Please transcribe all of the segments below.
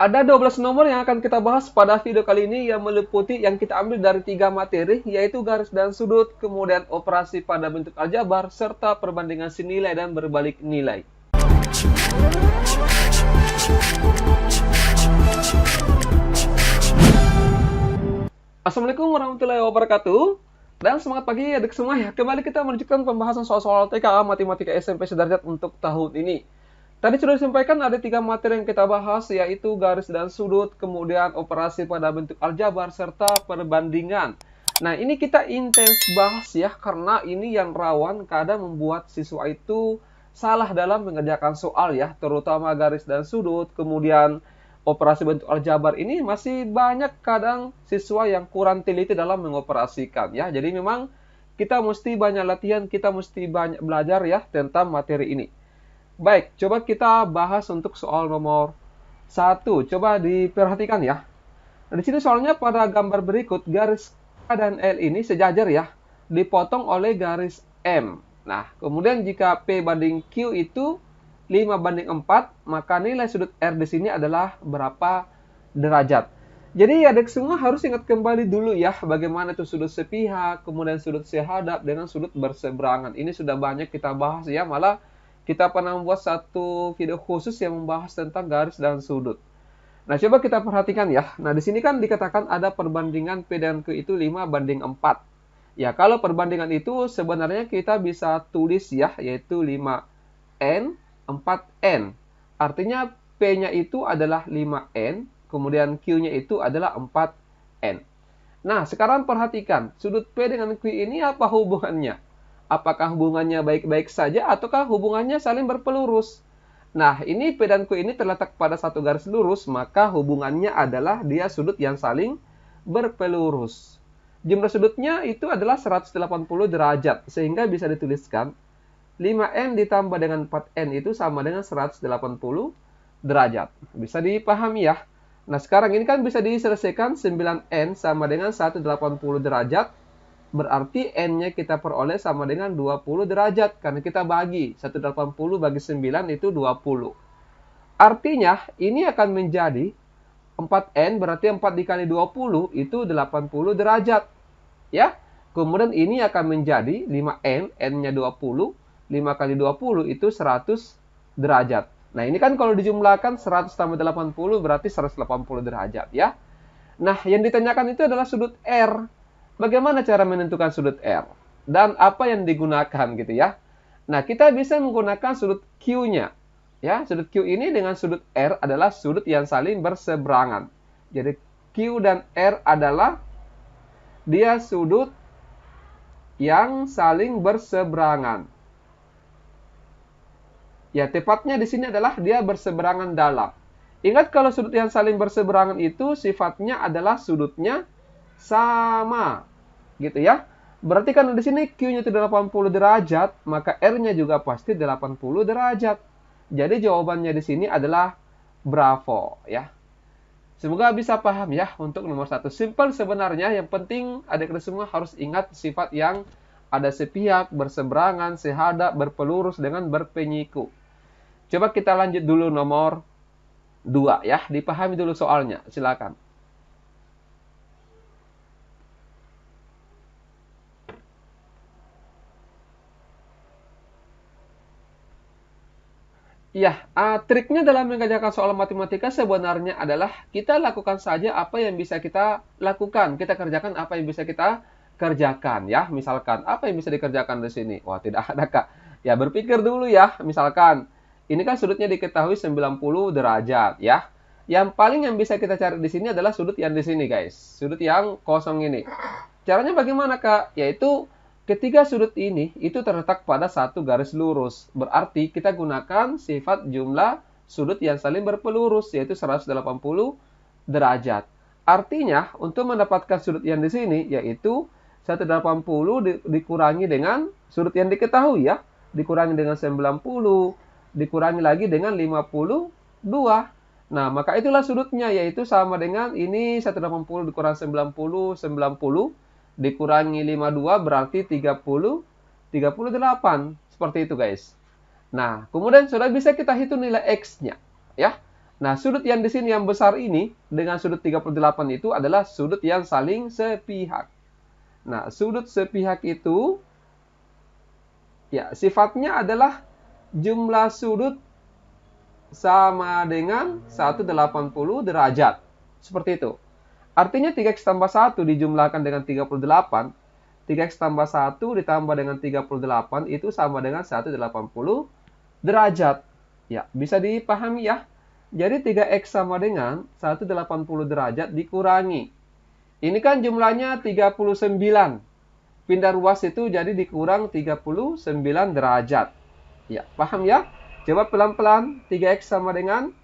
Ada 12 nomor yang akan kita bahas pada video kali ini yang meliputi yang kita ambil dari 3 materi, yaitu garis dan sudut, kemudian operasi pada bentuk aljabar, serta perbandingan senilai dan berbalik nilai. Assalamualaikum warahmatullahi wabarakatuh. Dan semangat pagi adik semua ya. Kembali kita melanjutkan pembahasan soal-soal TKA Matematika SMP Sederajat untuk tahun ini. Tadi sudah disampaikan ada 3 materi yang kita bahas, yaitu garis dan sudut, kemudian operasi pada bentuk aljabar, serta perbandingan. Nah, ini kita intens bahas ya, karena ini yang rawan kadang membuat siswa itu salah dalam mengerjakan soal ya, terutama garis dan sudut, kemudian operasi bentuk aljabar ini masih banyak kadang siswa yang kurang teliti dalam mengoperasikan ya. Jadi memang kita mesti banyak latihan, kita mesti banyak belajar ya tentang materi ini. Baik, coba kita bahas untuk soal nomor 1. Coba diperhatikan ya. Nah, di sini soalnya pada gambar berikut, garis K dan L ini sejajar ya, dipotong oleh garis M. Nah, kemudian jika P banding Q itu 5:4, maka nilai sudut R di sini adalah berapa derajat. Jadi adik semua harus ingat kembali dulu ya, bagaimana itu sudut sepihak, kemudian sudut sehadap dengan sudut berseberangan. Ini sudah banyak kita bahas ya, malah kita pernah membuat satu video khusus yang membahas tentang garis dan sudut. Nah, coba kita perhatikan ya. Nah, di sini kan dikatakan ada perbandingan P dan Q itu 5:4. Ya, kalau perbandingan itu sebenarnya kita bisa tulis ya, yaitu 5N, 4N. Artinya P-nya itu adalah 5N, kemudian Q-nya itu adalah 4N. Nah, sekarang perhatikan, sudut P dengan Q ini apa hubungannya? Apakah hubungannya baik-baik saja ataukah hubungannya saling berpelurus? Nah, ini P dan Q ini terletak pada satu garis lurus, maka hubungannya adalah dia sudut yang saling berpelurus. Jumlah sudutnya itu adalah 180 derajat, sehingga bisa dituliskan 5N ditambah dengan 4N itu sama dengan 180 derajat. Bisa dipahami ya? Nah, sekarang ini kan bisa diselesaikan 9N sama dengan 180 derajat. Berarti N-nya kita peroleh sama dengan 20 derajat. Karena kita bagi 180 bagi 9 itu 20. Artinya ini akan menjadi 4N berarti 4 dikali 20 itu 80 derajat. Ya. Kemudian ini akan menjadi 5N, N-nya 20. 5 kali 20 itu 100 derajat. Nah, ini kan kalau dijumlahkan 100 tambah 80 berarti 180 derajat ya. Nah, yang ditanyakan itu adalah sudut R. Bagaimana cara menentukan sudut R? Dan apa yang digunakan gitu ya. Nah, kita bisa menggunakan sudut Q-nya. Ya, sudut Q ini dengan sudut R adalah sudut yang saling berseberangan. Jadi Q dan R adalah dia sudut yang saling berseberangan. Ya, tepatnya di sini adalah dia berseberangan dalam. Ingat kalau sudut yang saling berseberangan itu sifatnya adalah sudutnya sama. Gitu ya. Berarti kan di sini Q-nya itu 80 derajat, maka R-nya juga pasti 80 derajat. Jadi jawabannya di sini adalah bravo ya. Semoga bisa paham ya untuk nomor 1. Simple sebenarnya, yang penting adik-adik semua harus ingat sifat yang ada sepihak, berseberangan, sehadap, berpelurus dengan berpenyiku. Coba kita lanjut dulu nomor 2 ya, dipahami dulu soalnya, silakan. Ya, triknya dalam mengerjakan soal matematika sebenarnya adalah kita lakukan saja apa yang bisa kita lakukan. Kita kerjakan apa yang bisa kita kerjakan ya. Misalkan, apa yang bisa dikerjakan di sini? Wah, tidak ada, Kak. Ya, berpikir dulu ya. Misalkan, ini kan sudutnya diketahui 90 derajat ya. Yang paling yang bisa kita cari di sini adalah sudut yang di sini, guys. Sudut yang kosong ini. Caranya bagaimana, Kak? Yaitu ketiga sudut ini itu terletak pada satu garis lurus. Berarti kita gunakan sifat jumlah sudut yang saling berpelurus, yaitu 180 derajat. Artinya, untuk mendapatkan sudut yang di sini, yaitu 180 dikurangi dengan sudut yang diketahui ya. Dikurangi dengan 90, dikurangi lagi dengan 52. Nah, maka itulah sudutnya, yaitu sama dengan ini 180 dikurangi 90, 90. Dikurangi 52 berarti 30, 38. Seperti itu guys. Nah, kemudian sudah bisa kita hitung nilai X-nya. Ya. Nah, sudut yang di sini yang besar ini dengan sudut 38 itu adalah sudut yang saling sepihak. Nah, sudut sepihak itu ya sifatnya adalah jumlah sudut sama dengan 180 derajat. Seperti itu. Artinya 3x tambah 1 dijumlahkan dengan 38, 3x tambah 1 ditambah dengan 38 itu sama dengan 180 derajat. Ya, bisa dipahami ya. Jadi 3x sama dengan 180 derajat dikurangi. Ini kan jumlahnya 39. Pindah ruas itu jadi dikurang 39 derajat. Ya, paham ya? Coba pelan-pelan. 3x sama dengan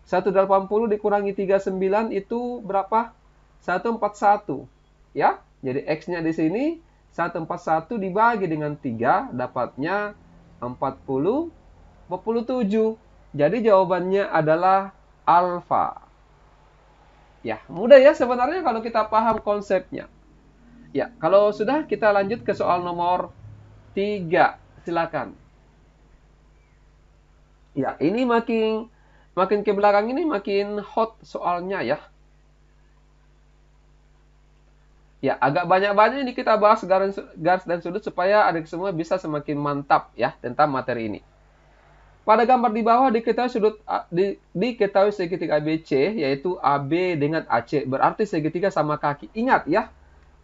180 dikurangi 39 itu berapa? 141. Ya, jadi x-nya di sini 141 dibagi dengan 3 dapatnya 47. Jadi jawabannya adalah alfa. Ya, mudah ya sebenarnya kalau kita paham konsepnya. Ya, kalau sudah kita lanjut ke soal nomor 3. Silakan. Ya, ini makin ke belakang ini makin hot soalnya ya. Ya, agak banyak-banyak ini kita bahas garis dan sudut supaya adik semua bisa semakin mantap ya tentang materi ini. Pada gambar di bawah diketahui segitiga ABC yaitu AB dengan AC. Berarti segitiga sama kaki. Ingat ya,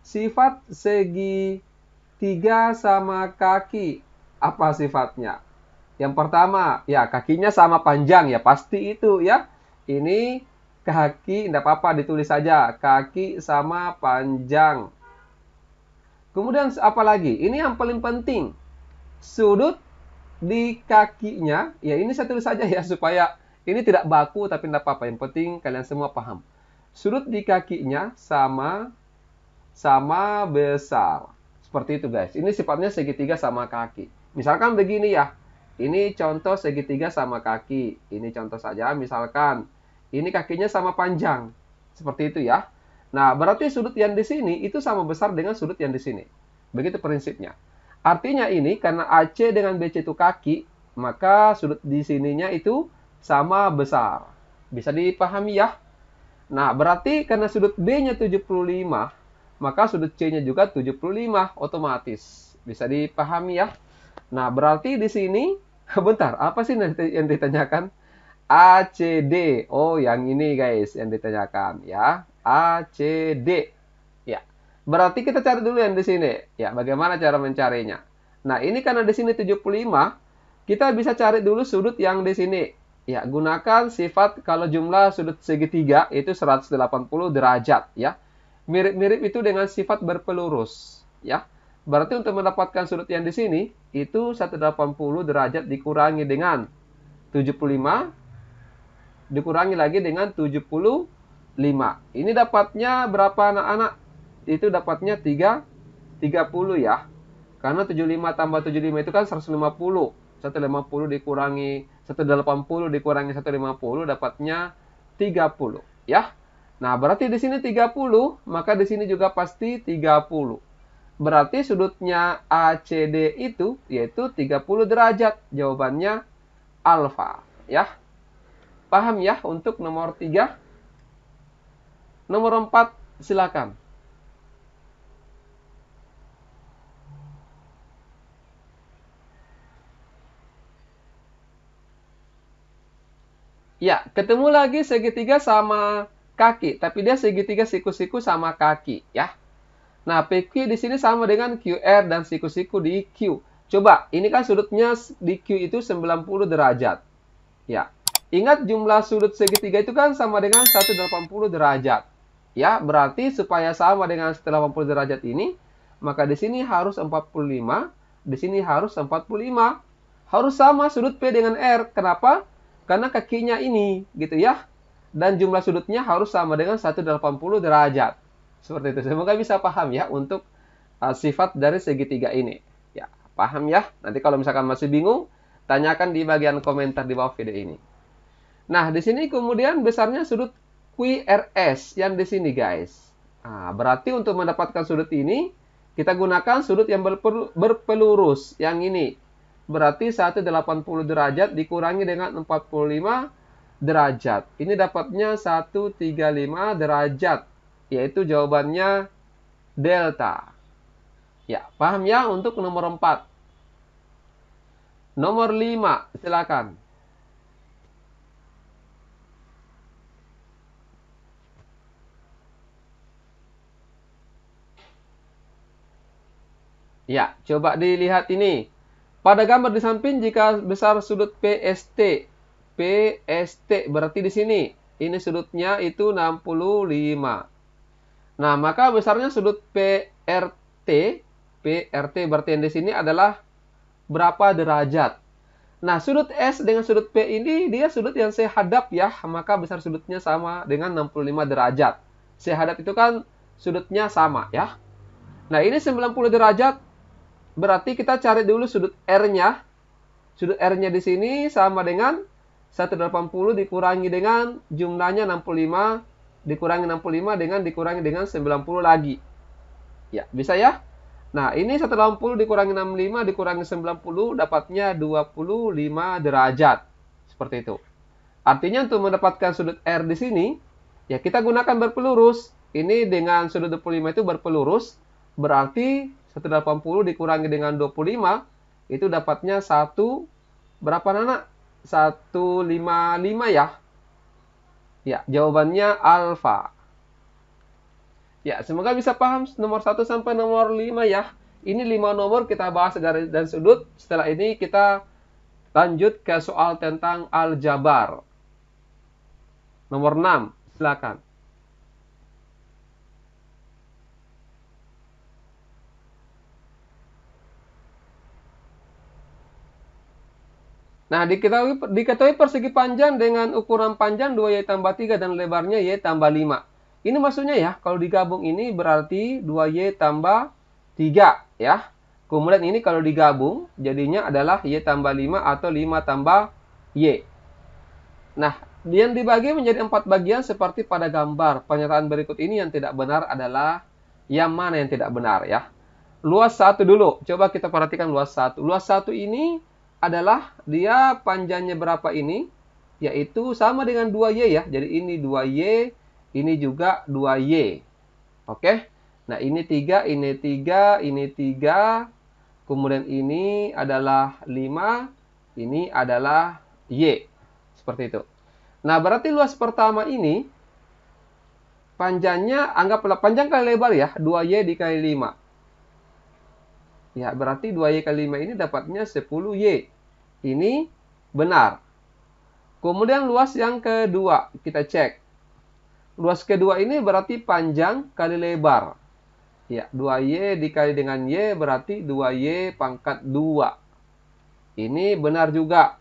sifat segitiga sama kaki. Apa sifatnya? Yang pertama, ya kakinya sama panjang ya, pasti itu ya. Ini kaki, tidak apa-apa ditulis saja. Kaki sama panjang. Kemudian apa lagi? Ini yang paling penting. Sudut di kakinya, ya ini saya tulis saja ya supaya ini tidak baku tapi tidak apa-apa. Yang penting kalian semua paham. Sudut di kakinya sama besar. Seperti itu guys. Ini sifatnya segitiga sama kaki. Misalkan begini ya. Ini contoh segitiga sama kaki. Ini contoh saja. Misalkan ini kakinya sama panjang. Seperti itu ya. Nah, berarti sudut yang di sini itu sama besar dengan sudut yang di sini. Begitu prinsipnya. Artinya ini karena AC dengan BC itu kaki, maka sudut di sininya itu sama besar. Bisa dipahami ya? Nah, berarti karena sudut B-nya 75, maka sudut C-nya juga 75 otomatis. Bisa dipahami ya? Nah, berarti di sini, bentar, apa sih yang ditanyakan? ACD. Oh, yang ini guys yang ditanyakan ya. ACD. Ya. Berarti kita cari dulu yang di sini. Ya, bagaimana cara mencarinya? Nah, ini karena di sini 75, kita bisa cari dulu sudut yang di sini. Ya, gunakan sifat kalau jumlah sudut segitiga itu 180 derajat ya. Mirip-mirip itu dengan sifat berpelurus ya. Berarti untuk mendapatkan sudut yang di sini itu 180 derajat dikurangi dengan 75 dikurangi lagi dengan 75. Ini dapatnya berapa anak-anak? Itu dapatnya 30 ya. Karena 75 tambah 75 itu kan 150. 150 dikurangi 180 dikurangi 150 dapatnya 30 ya. Nah, berarti di sini 30, maka di sini juga pasti 30. Berarti sudutnya ACD itu yaitu 30 derajat. Jawabannya alfa ya. Paham ya untuk nomor 3? Nomor 4 silakan. Ya, ketemu lagi segitiga sama kaki, tapi dia segitiga siku-siku sama kaki, ya. Nah, PQ di sini sama dengan QR dan siku-siku di Q. Coba, ini kan sudutnya di Q itu 90 derajat. Ya. Ingat jumlah sudut segitiga itu kan sama dengan 180 derajat. Ya, berarti supaya sama dengan 180 derajat ini, maka di sini harus 45, di sini harus 45. Harus sama sudut P dengan R. Kenapa? Karena kakinya ini, gitu ya. Dan jumlah sudutnya harus sama dengan 180 derajat. Seperti itu. Semoga bisa paham ya untuk sifat dari segitiga ini. Ya, paham ya? Nanti kalau misalkan masih bingung, tanyakan di bagian komentar di bawah video ini. Nah, di sini kemudian besarnya sudut QRS yang di sini, guys. Nah, berarti untuk mendapatkan sudut ini, kita gunakan sudut yang berpelurus, yang ini. Berarti 180 derajat dikurangi dengan 45 derajat. Ini dapatnya 135 derajat. Yaitu jawabannya delta. Ya, paham ya untuk nomor 4. Nomor 5, silakan. Ya, coba dilihat ini. Pada gambar di samping jika besar sudut PST. PST berarti di sini. Ini sudutnya itu 65. Nah, maka besarnya sudut PRT. PRT berarti yang di sini adalah berapa derajat. Nah, sudut S dengan sudut P ini dia sudut yang sehadap ya. Maka besar sudutnya sama dengan 65 derajat. Sehadap itu kan sudutnya sama ya. Nah, ini 90 derajat. Berarti kita cari dulu sudut R-nya. Sudut R-nya di sini sama dengan 180 dikurangi dengan jumlahnya 65. Dikurangi 65 dengan dikurangi dengan 90 lagi. Ya, bisa ya? Nah, ini 180 dikurangi 65 dikurangi 90 dapatnya 25 derajat. Seperti itu. Artinya untuk mendapatkan sudut R di sini, ya kita gunakan berpelurus. Ini dengan sudut 25 itu berpelurus. Berarti 180 dikurangi dengan 25 itu dapatnya 1 berapa Nana? 155 ya. Ya, jawabannya alfa. Ya, semoga bisa paham nomor 1 sampai nomor 5 ya. Ini 5 nomor kita bahas garis dan sudut. Setelah ini kita lanjut ke soal tentang aljabar. Nomor 6, silakan. Nah, diketahui persegi panjang dengan ukuran panjang 2Y tambah 3 dan lebarnya Y tambah 5. Ini maksudnya ya, kalau digabung ini berarti 2Y tambah 3 ya. Kemudian ini kalau digabung jadinya adalah Y tambah 5 atau 5 tambah Y. Nah, yang dibagi menjadi 4 bagian seperti pada gambar. Pernyataan berikut ini yang tidak benar adalah yang mana yang tidak benar ya. Luas 1 dulu. Coba kita perhatikan luas 1. Luas 1 ini adalah dia panjangnya berapa ini? Yaitu sama dengan 2Y ya. Jadi ini 2Y, ini juga 2Y. Oke. Nah, ini 3, ini 3, ini 3. Kemudian ini adalah 5, ini adalah Y. Seperti itu. Nah, berarti luas pertama ini panjangnya anggaplah panjang kali lebar ya, 2Y dikali 5. Ya, berarti 2Y kali 5 ini dapatnya 10Y. Ini benar. Kemudian luas yang kedua, kita cek. Luas kedua ini berarti panjang kali lebar. Ya, 2Y dikali dengan Y berarti 2Y pangkat 2. Ini benar juga.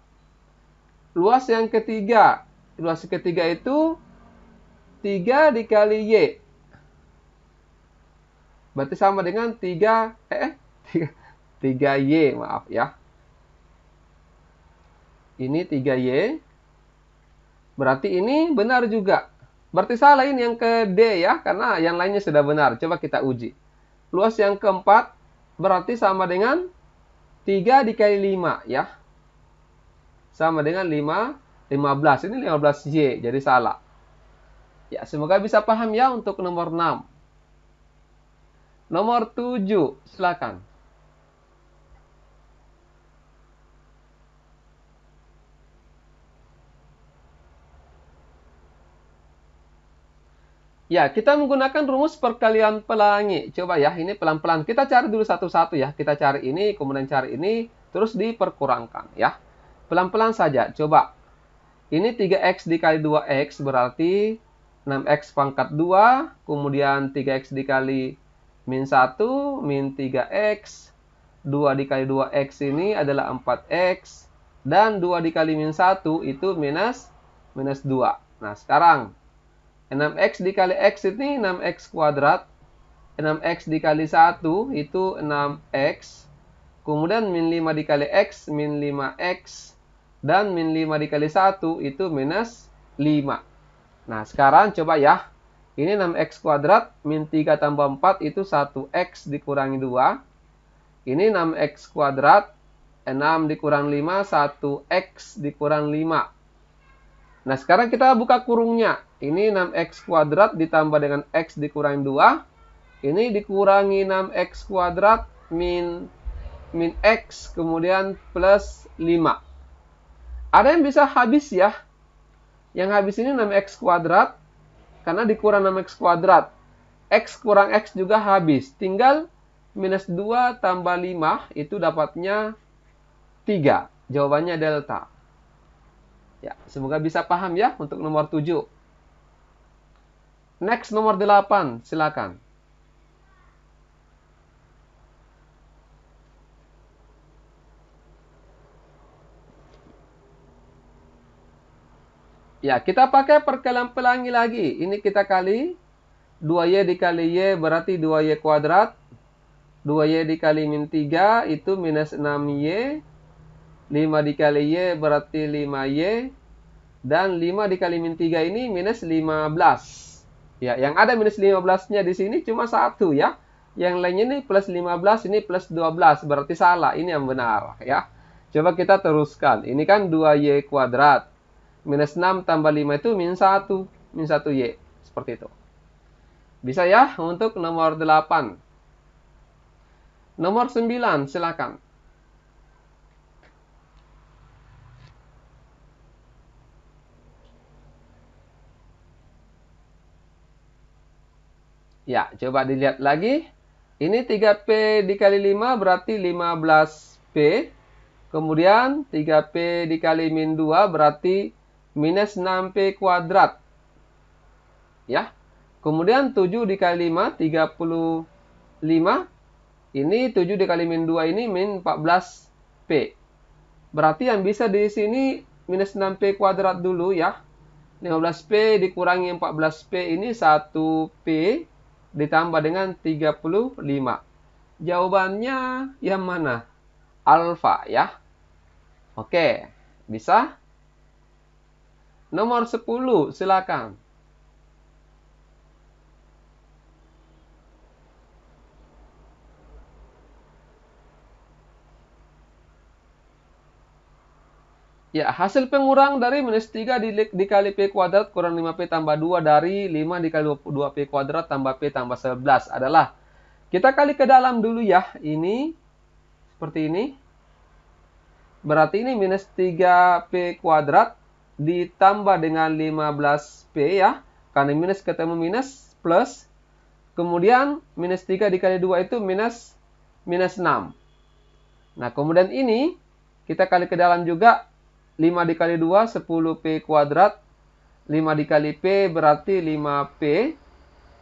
Luas yang ketiga. Luas ketiga itu 3 dikali Y. Berarti sama dengan 3Y, maaf ya. Ini 3Y. Berarti ini benar juga. Berarti salah ini yang ke D ya, karena yang lainnya sudah benar. Coba kita uji. Luas yang keempat berarti sama dengan 3 dikali 5 ya. Sama dengan 15. Ini 15Y, jadi salah. Ya, semoga bisa paham ya untuk nomor 6. Nomor 7, silakan. Ya, kita menggunakan rumus perkalian pelangi. Coba ya, ini pelan-pelan. Kita cari dulu satu-satu ya. Kita cari ini, kemudian cari ini, terus diperkurangkan ya. Pelan-pelan saja. Coba. Ini 3X dikali 2X berarti 6X pangkat 2. Kemudian 3X dikali min 1, min 3X. 2 dikali 2X ini adalah 4X. Dan 2 dikali min 1 itu minus 2. Nah, sekarang 6X dikali X ini 6X kuadrat. 6X dikali 1 itu 6X. Kemudian min 5 dikali X, min 5X. Dan min 5 dikali 1 itu minus 5. Nah, sekarang coba ya. Ini 6X kuadrat, min 3 tambah 4 itu 1X dikurangi 2. Ini 6X kuadrat, 6 dikurang 5, 1X dikurang 5. Nah, sekarang kita buka kurungnya. Ini 6x kuadrat ditambah dengan x dikurangi 2. Ini dikurangi 6x kuadrat min x kemudian plus 5. Ada yang bisa habis ya. Yang habis ini 6x kuadrat karena dikurang 6x kuadrat. X kurang X juga habis. Tinggal minus 2 tambah 5 itu dapatnya 3. Jawabannya delta. Ya, semoga bisa paham ya untuk nomor 7. Next nomor 8, silakan. Ya, kita pakai perkalian pelangi lagi. Ini kita kali 2y dikali y berarti 2y kuadrat. 2y dikali min 3 itu minus 6y. 5 dikali y berarti 5y. Dan 5 dikali min 3 ini minus 15. Ya, yang ada minus 15-nya di sini cuma 1 ya. Yang lainnya ini plus 15, ini plus 12. Berarti salah, ini yang benar ya. Coba kita teruskan. Ini kan 2y kuadrat. Minus 6 tambah 5 itu min 1. Min 1y. Seperti itu. Bisa ya untuk nomor 8. Nomor 9, silakan. Ya, coba dilihat lagi. Ini 3P dikali 5 berarti 15P. Kemudian 3P dikali min 2 berarti minus 6P kuadrat. Ya. Kemudian 7 dikali 5, 35. Ini 7 dikali min 2 ini min 14P. Berarti yang bisa di sini minus 6P kuadrat dulu ya. 15P dikurangi 14P ini 1P ditambah dengan 35. Jawabannya yang mana? Alfa ya. Oke, bisa? Nomor 10, silakan. Ya, hasil pengurang dari minus 3 dikali P kuadrat kurang 5P tambah 2 dari 5 dikali 2P kuadrat tambah P tambah 11 adalah, kita kali ke dalam dulu ya, ini seperti ini. Berarti ini minus 3P kuadrat ditambah dengan 15P ya, karena minus ketemu minus plus. Kemudian minus 3 dikali 2 itu minus 6. Nah, kemudian ini kita kali ke dalam juga. 5 dikali 2, 10P kuadrat. 5 dikali P berarti 5P.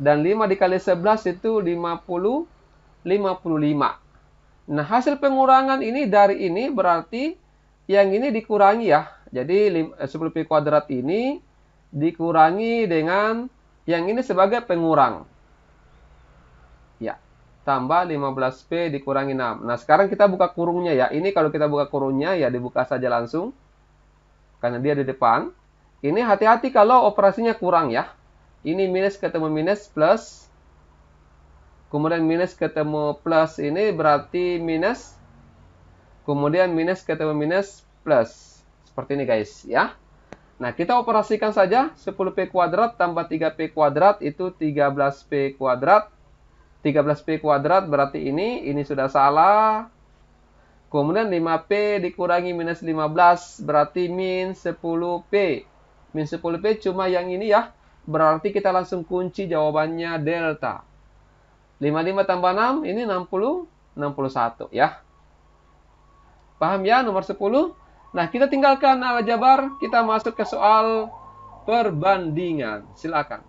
Dan 5 dikali 11 itu 55. Nah, hasil pengurangan ini dari ini berarti yang ini dikurangi ya. Jadi 10P kuadrat ini dikurangi dengan yang ini sebagai pengurang. Ya, tambah 15P dikurangi 6. Nah, sekarang kita buka kurungnya ya. Ini kalau kita buka kurungnya ya dibuka saja langsung. Karena dia di depan. Ini hati-hati kalau operasinya kurang ya. Ini minus ketemu minus plus. Kemudian minus ketemu plus ini berarti minus. Kemudian minus ketemu minus plus. Seperti ini guys ya. Nah, kita operasikan saja. 10P kuadrat tambah 3P kuadrat itu 13P kuadrat. 13P kuadrat berarti ini sudah salah. Kemudian 5P dikurangi minus 15 berarti min 10P. Min 10P cuma yang ini ya. Berarti kita langsung kunci jawabannya delta. 55 tambah 6 ini 60, 61 ya. Paham ya nomor 10? Nah, kita tinggalkan aljabar, kita masuk ke soal perbandingan. Silakan.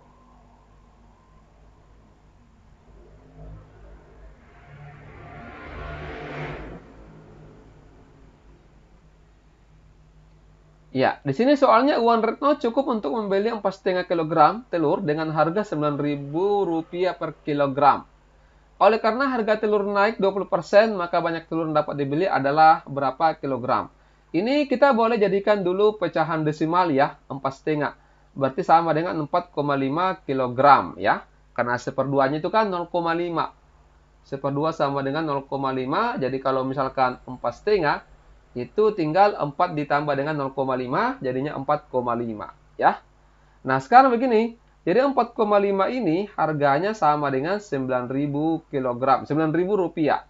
Ya, di sini soalnya uang Retno cukup untuk membeli 4,5 kg telur dengan harga Rp9.000 per kilogram. Oleh karena harga telur naik 20%, maka banyak telur yang dapat dibeli adalah berapa kilogram. Ini kita boleh jadikan dulu pecahan desimal ya, 4,5. Berarti sama dengan 4,5 kilogram ya. Karena 1/2-nya itu kan 0,5. 1/2 sama dengan 0,5, jadi kalau misalkan 4,5, itu tinggal 4 ditambah dengan 0,5, jadinya 4,5. ya. Nah, sekarang begini. Jadi 4,5 ini harganya sama dengan 9.000 kilogram, 9.000 rupiah.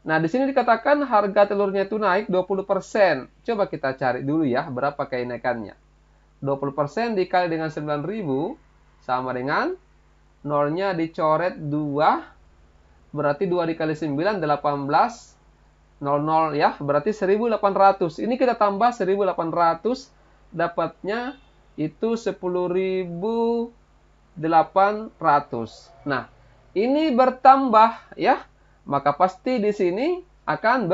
Nah, di sini dikatakan harga telurnya itu naik 20%. Coba kita cari dulu ya, berapa kenaikannya. 20% dikali dengan 9.000 sama dengan nolnya dicoret 2, berarti 2 dikali 9, 18, 00 ya, berarti 1.800. Ini kita tambah 1.800, dapatnya itu 10.800. Nah, ini bertambah ya, maka pasti di sini akan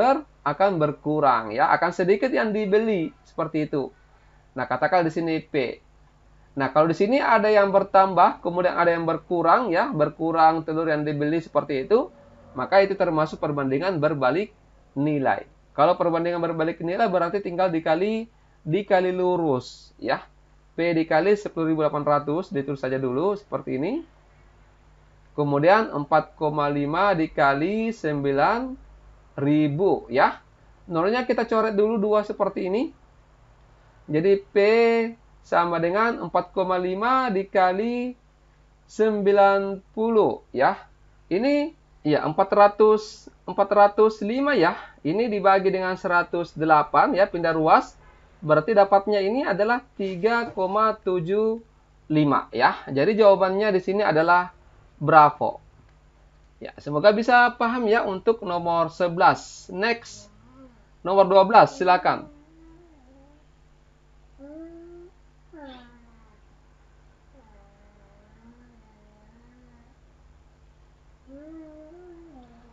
berkurang ya, akan sedikit yang dibeli seperti itu. Nah, katakan di sini P. Nah, kalau di sini ada yang bertambah, kemudian ada yang berkurang ya, berkurang telur yang dibeli seperti itu, maka itu termasuk perbandingan berbalik nilai. Kalau perbandingan berbalik nilai berarti tinggal dikali lurus ya. P dikali 10.800, ditulis saja dulu seperti ini. Kemudian 4,5 dikali 9.000 ya. Nolnya kita coret dulu 2 seperti ini. Jadi P sama dengan 4,5 dikali 90 ya. Ini ya 405 ya. Ini dibagi dengan 108 ya, pindah ruas. Berarti dapatnya ini adalah 3,75 ya. Jadi jawabannya di sini adalah Bravo. Ya, semoga bisa paham ya untuk nomor 11. Next. Nomor 12, silakan.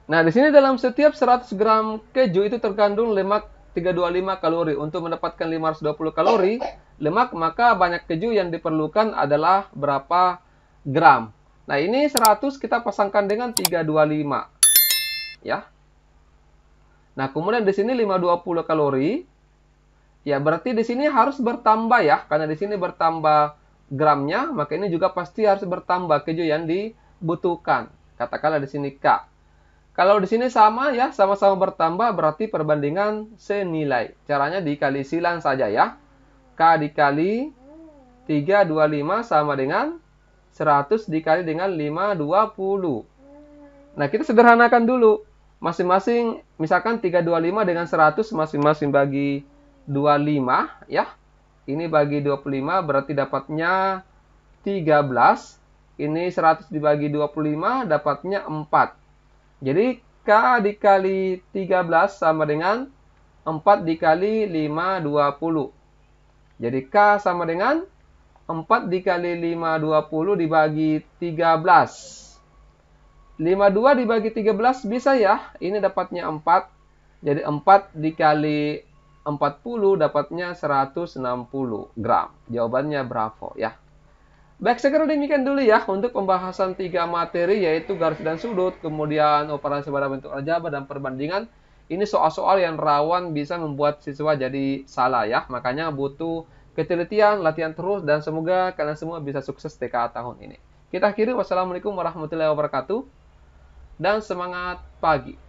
Nah, di sini dalam setiap 100 gram keju itu terkandung lemak 325 kalori. Untuk mendapatkan 520 kalori lemak, maka banyak keju yang diperlukan adalah berapa gram? Nah, ini 100 kita pasangkan dengan 325. Ya. Nah, kemudian di sini 520 kalori. Ya, berarti di sini harus bertambah ya. Karena di sini bertambah gramnya, maka ini juga pasti harus bertambah keju yang dibutuhkan. Katakanlah di sini K. Kalau di sini sama ya, sama-sama bertambah, berarti perbandingan senilai. Caranya dikali silang saja ya. K dikali 325 sama dengan 100 dikali dengan 520. Nah, kita sederhanakan dulu. Masing-masing, misalkan 325 dengan 100, masing-masing bagi 25 ya. Ini bagi 25 berarti dapatnya 13. Ini 100 dibagi 25 dapatnya 4. Jadi K dikali 13 sama dengan 4 dikali 520. Jadi K sama dengan 4 dikali 520 dibagi 13. 52 dibagi 13 bisa ya. Ini dapatnya 4. Jadi 4 dikali 40 dapatnya 160 gram. Jawabannya Bravo ya. Baik, segera demikian dulu ya untuk pembahasan 3 materi, yaitu garis dan sudut, kemudian operasi pada bentuk aljabar dan perbandingan. Ini soal-soal yang rawan bisa membuat siswa jadi salah ya. Makanya butuh ketelitian, latihan terus, dan semoga kalian semua bisa sukses TKA tahun ini. Kita akhiri, wassalamualaikum warahmatullahi wabarakatuh, dan semangat pagi.